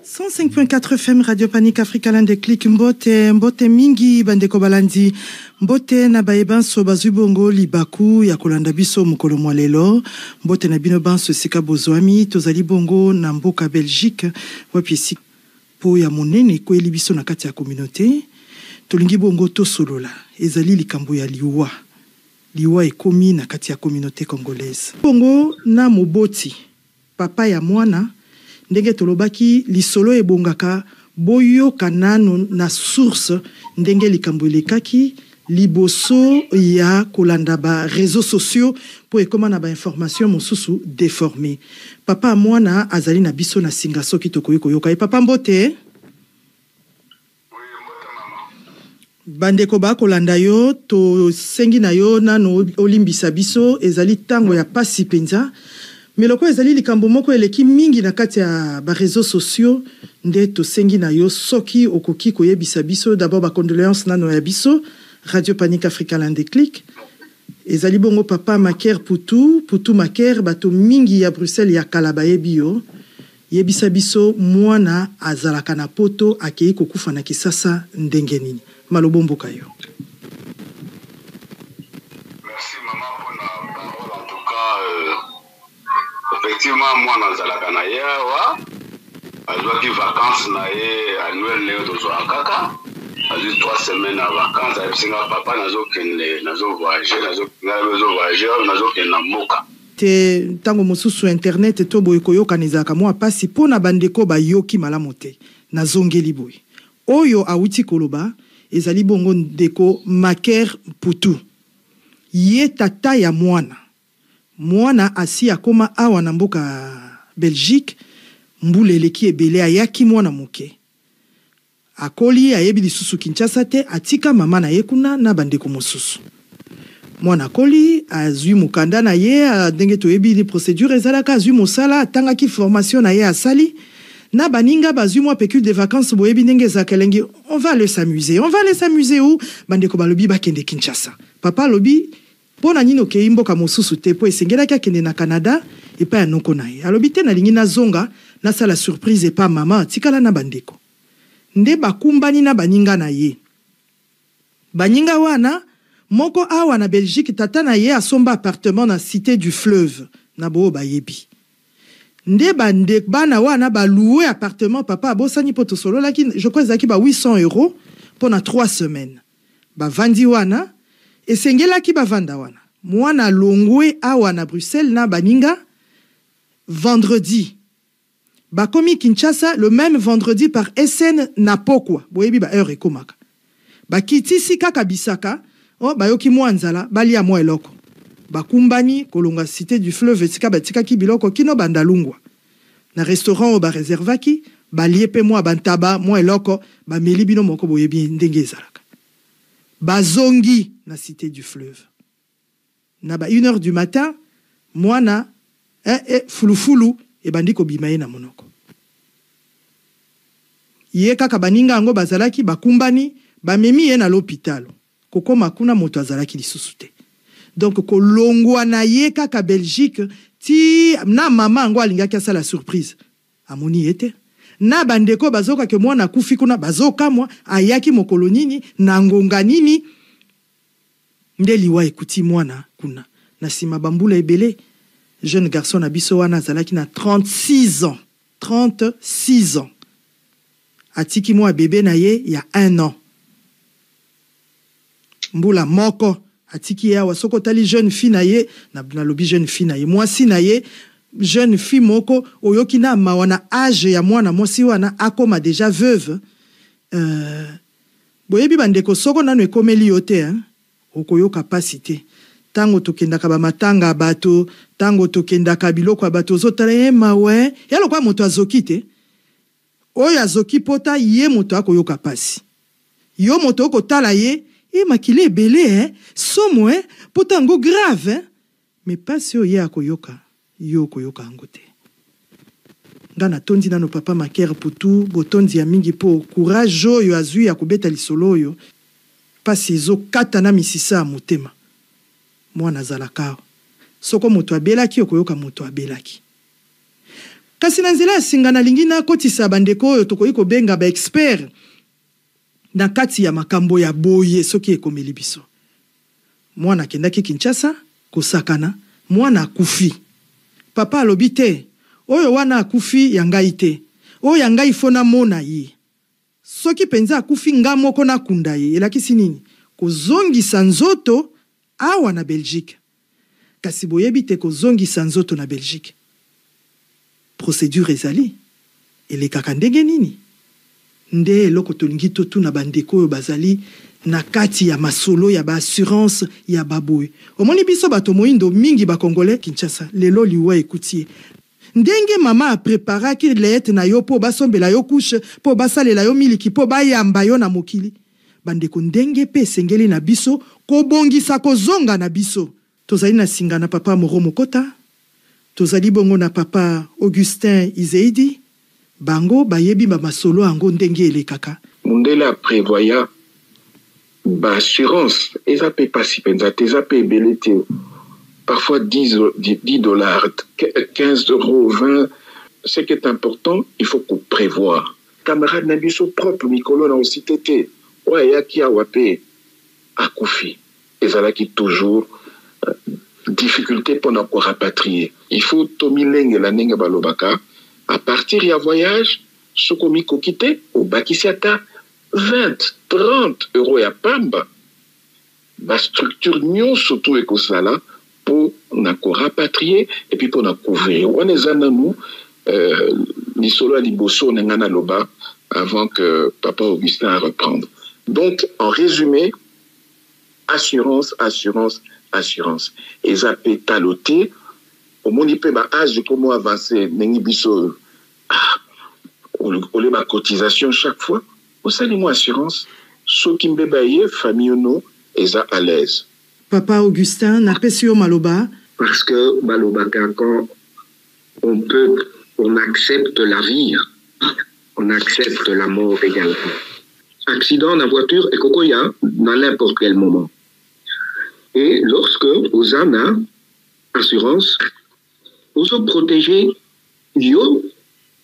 105.4 FM Radio Panique Africa Landeclick mbote mingi bandeko balandi mbote na baebanso bazubongo libaku ya kolanda biso mukolo mwalelo mbote na bino banso sika bozwami tozali bongo na mboka Belgique wapiesi po ya monene ko elibiso na kati ya communauté tolingi bongo to solola ezali likambo ya liwa ekomi na kati ya communauté congolaise bongo na moboti papa ya mwana ndenge tolobaki lisolo ebongaka boyo kanano na source ndenge likambo elekaki liboso ya kolanda ba réseaux sociaux po ekoma na ba information mosusu déformé papa mwana azali na biso na singa soki tokoyi koyoka e papa mbote bandeko ba kolanda yo to sengi na yo nano olimbisa biso ezali tango ya pasi penza meloko ezali likambo moko eleki mingi na kati ya ba réseaux sociaux nde to sengi na yo soki okoki koyebisa biso d'abord ba condoléances nano ya biso Radio Panique Africa Landeclick ezali bongo papa Maker Putu Maker bato mingi ya Bruxelles ya Kalabaye bio yebisa biso mwana azalaka na poto akei kokufa na kisasa ndenge nini malobombo kayo. Merci maman pour la parole en tout cas effectivement moi nazalaka na yewa azwaki vacances na ye annuel leo tozwakaka azi 3 semaines à vacances abisinga papa nazo voyager na moka te tango mosusu internet to boy koyoka nizaka mwa pasi pona bandeko ba yoki malamu te nazongeli boy oyo awuti koloba ezali bongo ndeko Maker Putu ye tata ya mwana asi akoma awa na mboka Belgique mbuleleki ebele ayaki mwana moke akoli ayebi lisusu Kinshasa te atika mama na ye kuna na bandeko mosusu mwana akoli azwi mukanda na ye ndenge toyebi ni procédure ezalaka azwi mosala atangaki formation na ye asali na baninga bazwi mwa pécule de vacances boyebi ndenge zakelengi on va aller s'amuser où bandeko balobi bakende Kinshasa papa lobi pona nino ke imboka mosusu te po esengela ka kende na Canada et pa ya noko na ye alobi te na lingi na zonga na sala surprise et pa mama tikala na bandeko nde bakumbani na baninga na ye baninga wana moko awa na Belgique tata na ye asomba appartement na cité du fleuve na bo bayebi nde bana wana ba louer appartement papa abosani poto solo laki je crois zaki ba 800 € pour na 3 semaines ba vandi wana esengela ki ba vanda wana mwana longwe awa na Bruxelles na baninga vendredi ba komi Kinshasa le même vendredi par SN na pokwa boyebi ba heure ekomaka ba kitisi kaka bisaka ba yoki mwanzala bali ya mwa eloko bakumbani kolonga cité du fleuve tika batika ki biloko kino bandalungwa na restaurant ba réservaki baliepe mwa bantaba mwa eloko ba melibino moko boyebi ndenge ezalaka bazongi na cité du fleuve na ba 1h du matin mwana fulufulu e bandiko bimaye na monoko ye kaka baninga ngo bazalaki bakumbani bamemi ye na l'hôpital kokoma kuna moto azalaki lisusu te donc kolongwa na ye kaka Belgique ti na mama ngo alingaki asala surprise amoni ete na bandeko bazoka ke mwana kufi kuna bazoka mwa ayaki mokolo nini na ngonga nini nde liwa ekuti mwana kuna na sima bambula ebele jeune garçon na biso wana azalaki na 36 ans atiki mwa bébé na ye ya 1 an mbula moko atiki ya wasoko tali jeune fille na ye na lobi jeune fille na ye mwasi na ye jeune fille moko oyoki na mawana âge ya mwana mwasi wana akoma déjà veuve boyebi bandeko soko nano ekomeli yo te okoyoka pasi te tango tokendaka ba matanga bato tango tokendaka biloko bato zotala mawe yalo kwa moto azoki te oyo azoki pota ye moto akoyoka pasi yo moto okotala ye makile ebele somo pota ngo grave mais pasi oyo akoyoka yo koyoka ngo te ngana tondi nano papa Maker Putu botondi ya mingi po courage oyo azui ya kubeta lisolo oyo pasi ezo kata na misisa motema mwana zalaka soko moto abelaki okoyoka moto abelaki kasi na nzela singa na lingi na kotisa bandeko oyo tokoki kobenga ba expert na kati ya makambo ya boye soki ekomeli biso. Mwana akendaki Kinshasa kosakana, mwana akufi. Papa alobi te, oyo wana akufi ya ngai te. Oyo ya ngai fona mona ye. Soki penza akufi nga moko na kunda ye, elakisi nini? Kozongisa nzoto awa na Belgique. Kasi boyebi te kozongisa nzoto na Belgique. Procédure ezali. Elekaka ndenge nini? Nde eloko tolingi totu na bandeko oyo bazali na kati ya masolo ya ba assurance ya baboy. Omoni biso bato moindo mingi ba Congolais Kinshasa. Lelo liwa ekutie. Ndenge mama a préparaki leete na yo po basombela yo couche, po basalela yo miliki, po bayamba yo na mokili. Bandeko ndenge pe sengeli na biso, kobongisa kozonga na biso. Tozali na singa na papa Moro Mokota, tozali bongo na papa Augustin Izeidi, bango bayebi ba masolo ango ndenge elekaka. Mundela prévoya ba assurance, eza pe pasi penza, eza pe belete. Parfois 10 dollars, 15 euros, 20. Ce qui est important, il faut qu'on prévoie. Camarade Nabiso propre, Mikolo na aussi tété. Ouais, yaki a wapé à Koufi. Et ça là qui toujours difficulté pour nous rapatrier. Il faut tomileng la nenga balobaka. À partir y a voyage, ce qu'on m'y quitté, au Bakisiata, 20, 30 euros ya pamba. La structure nyon surtout écosala pour nous rapatrier et puis pour nous couvrir. On est nous ni solo liboso n'engana loba avant que papa Augustin reprendre. Donc en résumé, assurance, assurance, assurance. Et ça peut taloter au monde peut ba âge comment avancer nengi biso on cotisation chaque fois. Au salimo assurance, ceux qui m'bebaye famille no eza à l'aise. Papa Augustin, n'a pas su Maloba. Parce que Maloba, quand on accepte la vie, on accepte la mort également. Accident dans la voiture et kokoya dans n'importe quel moment. Et lorsque vous en avez assurance, vous vous protégez, yo,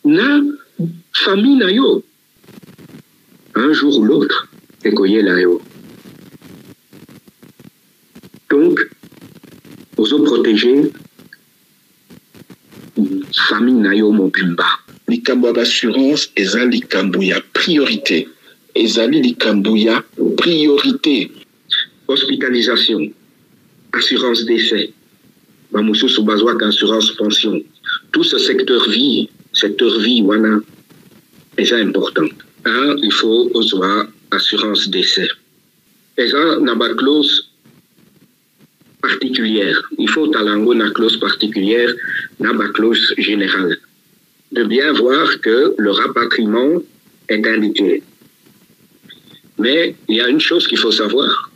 la famille na yo. Un jour ou l'autre, et koye la yo. Donc, vous vous protégez, famille nayo mobimba. Likambo d'assurance, eza likambo ya priorité. Ezali likambo ya priorité. Hospitalisation, assurance décès, Mamoussou Soubazouak, assurance pension. Tout ce secteur vie, voilà, est important. Il faut avoir assurance décès. Et ça, n'a pas clause particulière. Il faut talango na clause particulière, na ba clause générale. De bien voir que le rapatriement est indiqué. Mais il y a une chose qu'il faut savoir.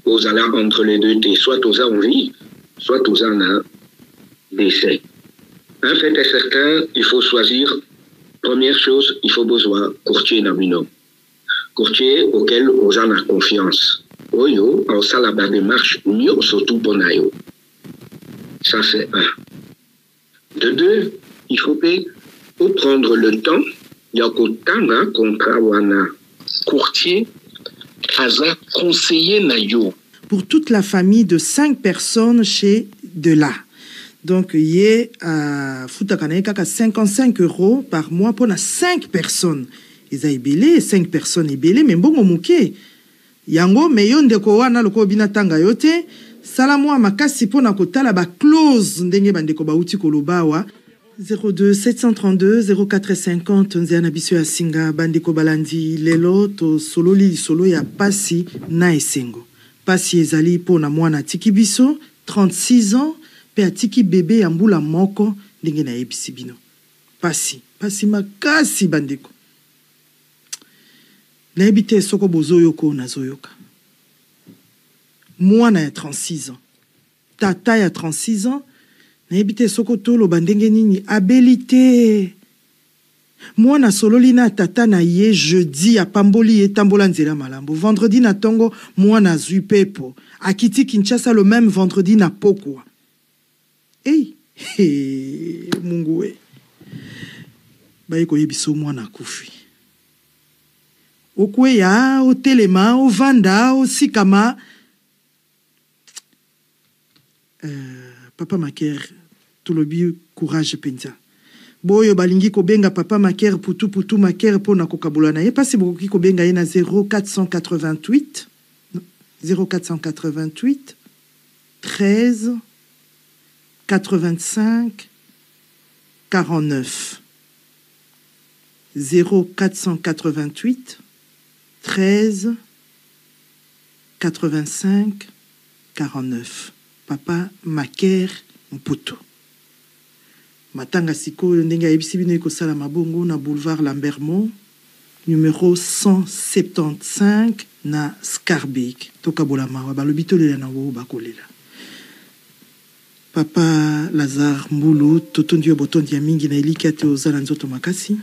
Aux allants entre les deux, soit aux en vie, soit aux en décès. Un fait est certain, il faut choisir. Première chose, il faut besoin courtier namino. Courtier auquel aux en a confiance. Oyo, en ça la démarche, mieux surtout pour nayo. Ça c'est un. De deux, il faut prendre le temps. Il y a qu'autant contrat wana. Courtier, Aza conseiller nayo. Pour toute la famille de 5 personnes chez Dela. Donc, il y a 55 € par mois pour 5 personnes. Ils ont ébélé, 5 personnes ébélé, mais bon, on yango meyo ndeko wana loko bina tanga yote salamu makasi pona kotala ba close ndenge bandeko ba uti kolobawa 02 732 0450 nzana biso ya singa bandeko balandi lelo to sololi solo ya pasi na esengo pasi ezali pona mwana tiki biso 36 ans pe atiki bébé ya mbula moko ndenge na yebisi bino pasi makasi bandeko Naibite soko bozoyoko nazoyoka. Mwana ya 36 ans. Tata ya 36 ans. Naibite soko tolo bandenge nini abilité. Mwana sololi na tata na ye jeudi ya pamboli ye tambola nzela malambo. Vendredi na tongo mwana zui pepo. Akiti Kinshasa le même vendredi na pokwa. Hey, Mungu we. baye koyebiso mwana akufi. Okweya, otelema, ovanda, osikama. Papa Maker, tolobi courage penza. Boyo balingi kobenga Papa Maker putu Maker pona kokabula na ye. Pasi bokoki kobenga ye na 0488 13 85 49. 0488 13 85 49. Papa Maker Mputu. Matanga sikoyo ndenge ayebisi bino ekosala mabongo na boulevard Lambermont numéro 175 na Scarbeck. Tokabola mawa balobi tolela na wo bakolela. Papa Lazare Mbulu totondi yo botondi ya mingi na eliki ate ozala nzoto makasi.